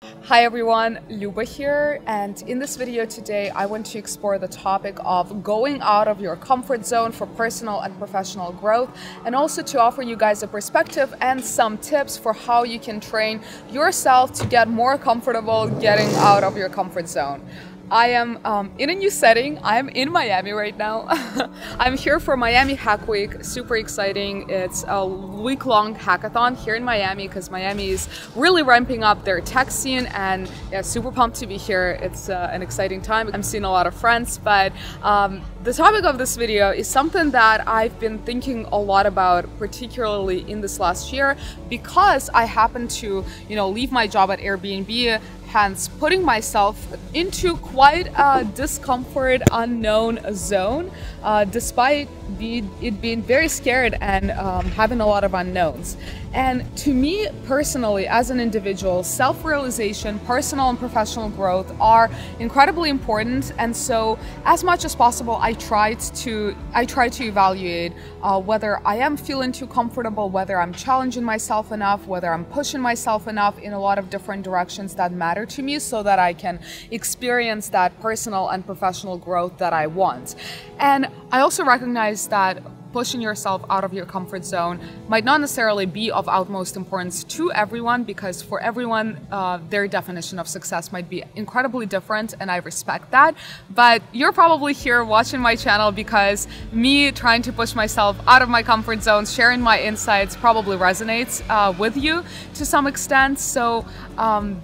Hi everyone, Luba here, and in this video today I want to explore the topic of going out of your comfort zone for personal and professional growth, and also to offer you guys a perspective and some tips for how you can train yourself to get more comfortable getting out of your comfort zone. I am in a new setting. I'm in Miami right now. I'm here for Miami Hack Week. Super exciting. It's a week-long hackathon here in Miami because Miami is really ramping up their tech scene, and yeah, super pumped to be here. It's an exciting time. I'm seeing a lot of friends, but the topic of this video is something that I've been thinking a lot about, particularly in this last year, because I happened to, leave my job at Airbnb, hence putting myself into quite a discomfort unknown zone, despite it being very scared and having a lot of unknowns. And to me personally, as an individual, self-realization, personal and professional growth are incredibly important. And so as much as possible, I try to evaluate whether I am feeling too comfortable, whether I'm challenging myself enough, whether I'm pushing myself enough in a lot of different directions that matter to me, so that I can experience that personal and professional growth that I want. And I also recognize that pushing yourself out of your comfort zone might not necessarily be of utmost importance to everyone, because for everyone, their definition of success might be incredibly different, and I respect that. But you're probably here watching my channel because me trying to push myself out of my comfort zone, sharing my insights, probably resonates with you to some extent. So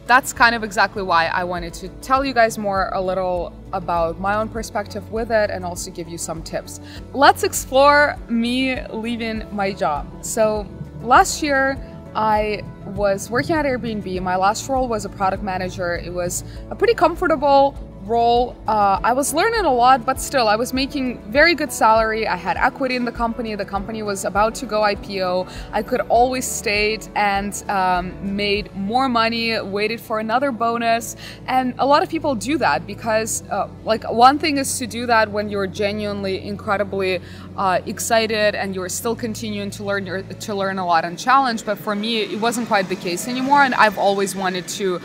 that's kind of exactly why I wanted to tell you guys a little about my own perspective with it, and also give you some tips. Let's explore me leaving my job. So last year I was working at Airbnb. My last role was a product manager. It was a pretty comfortable role. I was learning a lot, but still I was making very good salary. I had equity in the company. The company was about to go IPO. I could always stay and made more money, waited for another bonus. And a lot of people do that because one thing is to do that when you're genuinely incredibly excited and you're still continuing to learn a lot and challenge. But for me, it wasn't quite the case anymore, and I've always wanted to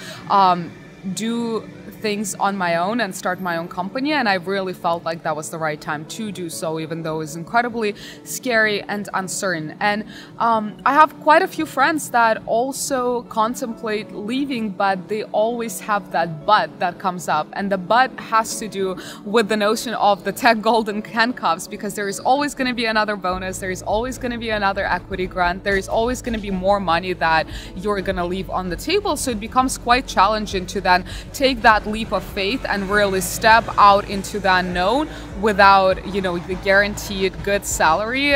do things on my own and start my own company, and I really felt like that was the right time to do so, even though it was incredibly scary and uncertain. And I have quite a few friends that also contemplate leaving, but they always have that but that comes up, and the but has to do with the notion of the tech golden handcuffs, because there is always going to be another bonus, there is always going to be another equity grant, there is always going to be more money that you're going to leave on the table. So it becomes quite challenging to then take that leap of faith and really step out into the unknown without, the guaranteed good salary,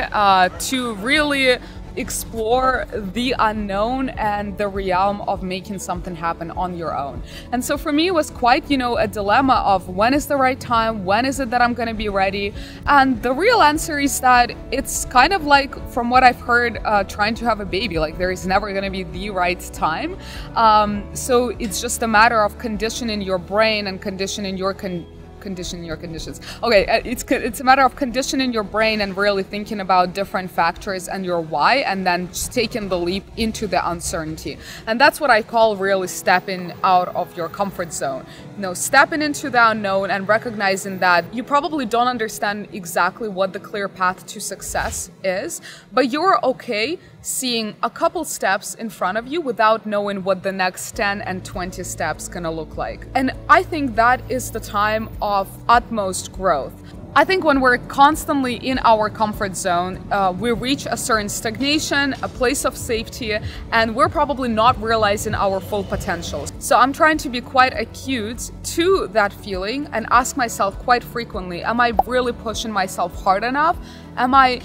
to really explore the unknown and the realm of making something happen on your own. And so for me, it was quite, a dilemma of when is the right time, when is it that I'm going to be ready? And the real answer is that it's kind of like, from what I've heard, trying to have a baby. Like, there is never going to be the right time. So it's just a matter of conditioning your brain and conditioning your conditions. Okay, it's a matter of conditioning your brain and really thinking about different factors and your why, and then just taking the leap into the uncertainty. And that's what I call really stepping out of your comfort zone. Stepping into the unknown and recognizing that you probably don't understand exactly what the clear path to success is, but you're okay seeing a couple steps in front of you without knowing what the next 10 and 20 steps gonna look like. And I think that is the time of utmost growth. I think when we're constantly in our comfort zone, we reach a certain stagnation, a place of safety, and we're probably not realizing our full potential. So I'm trying to be quite acute to that feeling and ask myself quite frequently, am I really pushing myself hard enough? Am I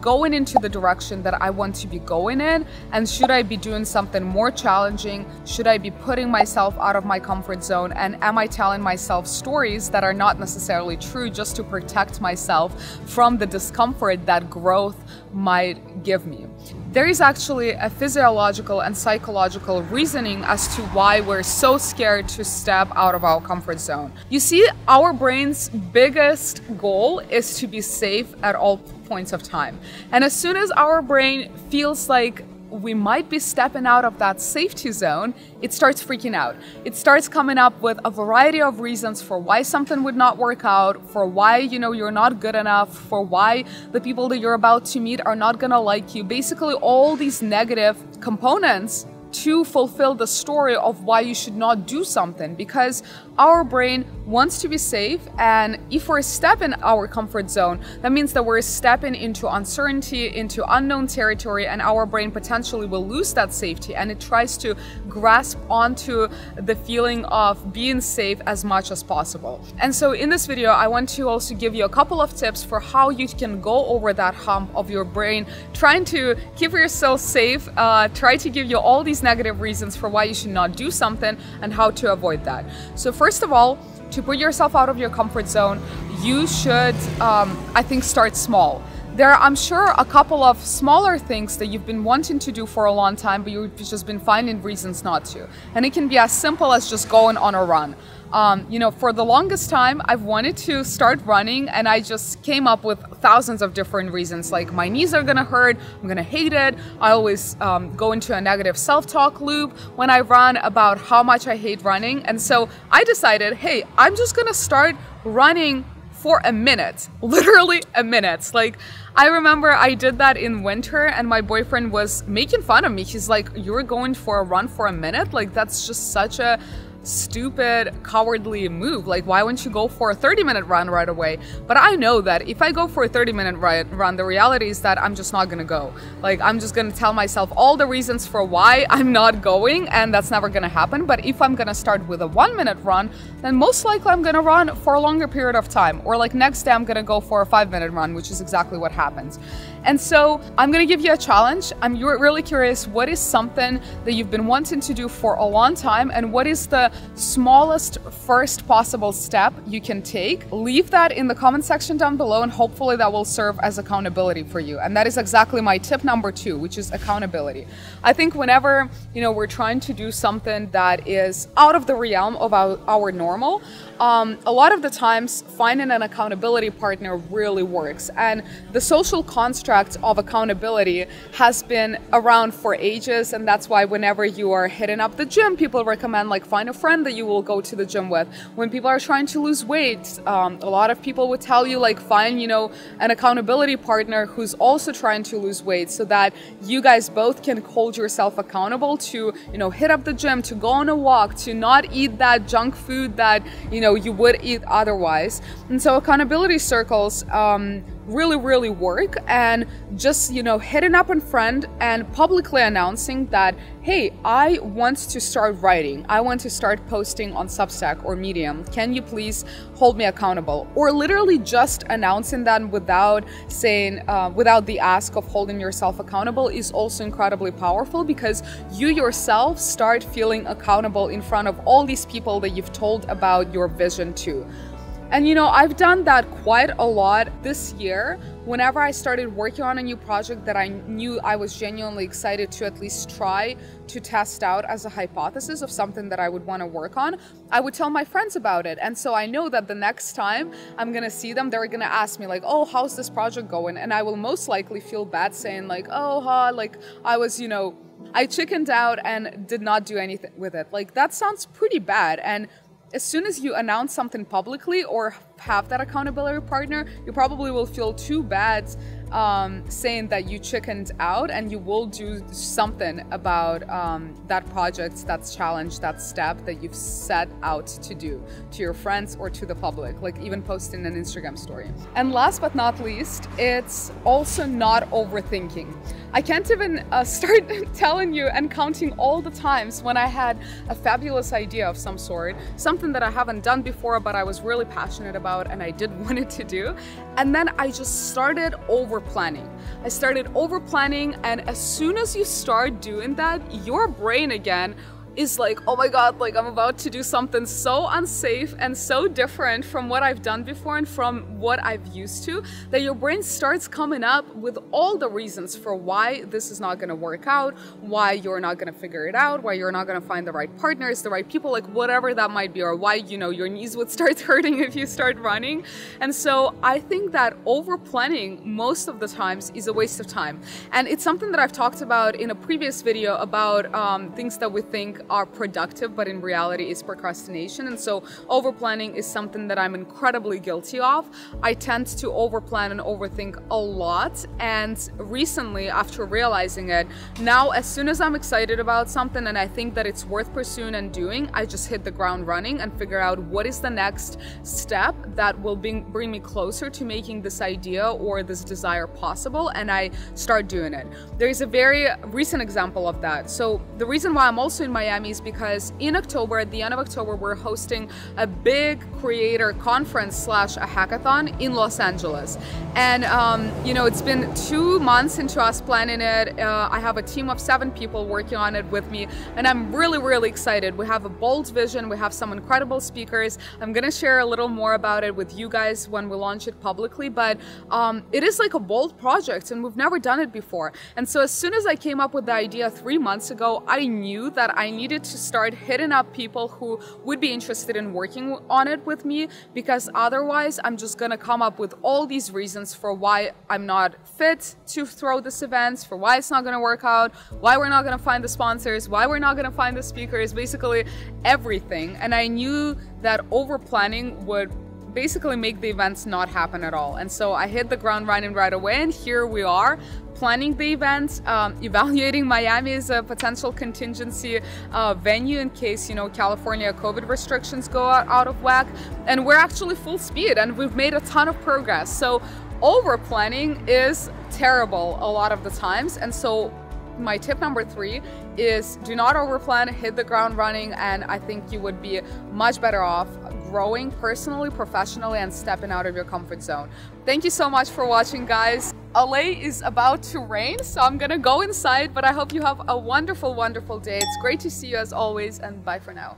going into the direction that I want to be going in? And should I be doing something more challenging? Should I be putting myself out of my comfort zone? And am I telling myself stories that are not necessarily true just to protect myself from the discomfort that growth might give me? There is actually a physiological and psychological reasoning as to why we're so scared to step out of our comfort zone. You see, our brain's biggest goal is to be safe at all points of time. And as soon as our brain feels like we might be stepping out of that safety zone, it starts freaking out. It starts coming up with a variety of reasons for why something would not work out, for why, you're not good enough, for why the people that you're about to meet are not gonna like you. Basically, all these negative components to fulfill the story of why you should not do something, because our brain wants to be safe, and if we're stepping our comfort zone, that means that we're stepping into uncertainty, into unknown territory, and our brain potentially will lose that safety, and it tries to grasp onto the feeling of being safe as much as possible. And so in this video, I want to also give you a couple of tips for how you can go over that hump of your brain trying to keep yourself safe, try to give you all these negative reasons for why you should not do something and how to avoid that. So first of all, to put yourself out of your comfort zone, you should, I think, start small. There are, I'm sure, a couple of smaller things that you've been wanting to do for a long time, but you've just been finding reasons not to. And it can be as simple as just going on a run. For the longest time, I've wanted to start running, and I just came up with thousands of different reasons, like my knees are gonna hurt, I'm gonna hate it. I always go into a negative self-talk loop when I run about how much I hate running. And so I decided, hey, I'm just gonna start running for a minute, literally a minute. Like, I remember I did that in winter, and my boyfriend was making fun of me. He's like, you're going for a run for a minute? Like, that's just such a stupid, cowardly move. Like, why wouldn't you go for a 30-minute run right away? But I know that if I go for a 30-minute run, the reality is that I'm just not gonna go. Like, I'm just gonna tell myself all the reasons for why I'm not going, and that's never gonna happen. But if I'm gonna start with a 1-minute run, then most likely I'm gonna run for a longer period of time. Or like next day I'm gonna go for a 5-minute run, which is exactly what happens. And so I'm gonna give you a challenge. I'm really curious, what is something that you've been wanting to do for a long time, and what is the smallest first possible step you can take? Leave that in the comment section down below, and hopefully that will serve as accountability for you. And that is exactly my tip number 2, which is accountability. I think whenever we're trying to do something that is out of the realm of our normal, a lot of the times finding an accountability partner really works. And the social construct of accountability has been around for ages, and that's why whenever you are hitting up the gym, people recommend, like, find a friend that you will go to the gym with. When people are trying to lose weight, a lot of people would tell you, like, find an accountability partner who's also trying to lose weight, so that you guys both can hold yourself accountable to hit up the gym, to go on a walk, to not eat that junk food that you would eat otherwise. And so accountability circles really work, and just hitting up a friend and publicly announcing that, hey, I want to start writing, I want to start posting on Substack or Medium, can you please hold me accountable? Or literally just announcing that without saying, without the ask of holding yourself accountable, is also incredibly powerful, because you yourself start feeling accountable in front of all these people that you've told about your vision to. And I've done that quite a lot this year. Whenever I started working on a new project that I knew I was genuinely excited to at least try to test out as a hypothesis of something that I would want to work on, I would tell my friends about it. And so I know that the next time I'm gonna see them, they're gonna ask me, like, oh, how's this project going? And I will most likely feel bad saying, like, oh, like, I was, I chickened out and did not do anything with it. Like, that sounds pretty bad. And as soon as you announce something publicly or have that accountability partner, you probably will feel too bad saying that you chickened out, and you will do something about that project, that challenge, that step that you've set out to do, to your friends or to the public, like even posting an Instagram story. And last but not least, it's also not overthinking. I can't even start telling you and counting all the times when I had a fabulous idea of some sort, something that I haven't done before but I was really passionate about and I did want it to do, and then I just started over-planning. I started over-planning, and as soon as you start doing that, your brain again is like, oh my God, like I'm about to do something so unsafe and so different from what I've done before and from what I've used to, that your brain starts coming up with all the reasons for why this is not going to work out, why you're not going to figure it out, why you're not going to find the right partners, the right people, like whatever that might be, or why, you know, your knees would start hurting if you start running. And so I think that over planning most of the times is a waste of time. And it's something that I've talked about in a previous video about things that we think are productive, but in reality is procrastination. And so over planning is something that I'm incredibly guilty of. I tend to over plan and overthink a lot. And recently, after realizing it, now as soon as I'm excited about something and I think that it's worth pursuing and doing, I just hit the ground running and figure out what is the next step that will bring me closer to making this idea or this desire possible, and I start doing it. There's a very recent example of that. So the reason why I'm also in Miami is because in October, at the end of October, we're hosting a big creator conference / a hackathon in Los Angeles. And you know, it's been 2 months into us planning it. I have a team of 7 people working on it with me, and I'm really excited. We have a bold vision. We have some incredible speakers. I'm gonna share a little more about it with you guys when we launch it publicly, but it is like a bold project and we've never done it before. And so as soon as I came up with the idea 3 months ago, I knew that I needed to start hitting up people who would be interested in working on it with me, because otherwise I'm just gonna come up with all these reasons for why I'm not fit to throw this event, for why it's not gonna work out, why we're not gonna find the sponsors, why we're not gonna find the speakers, basically everything. And I knew that over planning would basically make the events not happen at all. And so I hit the ground running right away, and here we are planning the event, evaluating Miami as a potential contingency venue in case, you know, California COVID restrictions go out of whack. And we're actually full speed and we've made a ton of progress. So over planning is terrible a lot of the times. And so my tip number 3 is do not overplan, hit the ground running, and I think you would be much better off growing personally, professionally, and stepping out of your comfort zone. Thank you so much for watching, guys. LA is about to rain, so I'm gonna go inside, but I hope you have a wonderful day. It's great to see you as always, and bye for now.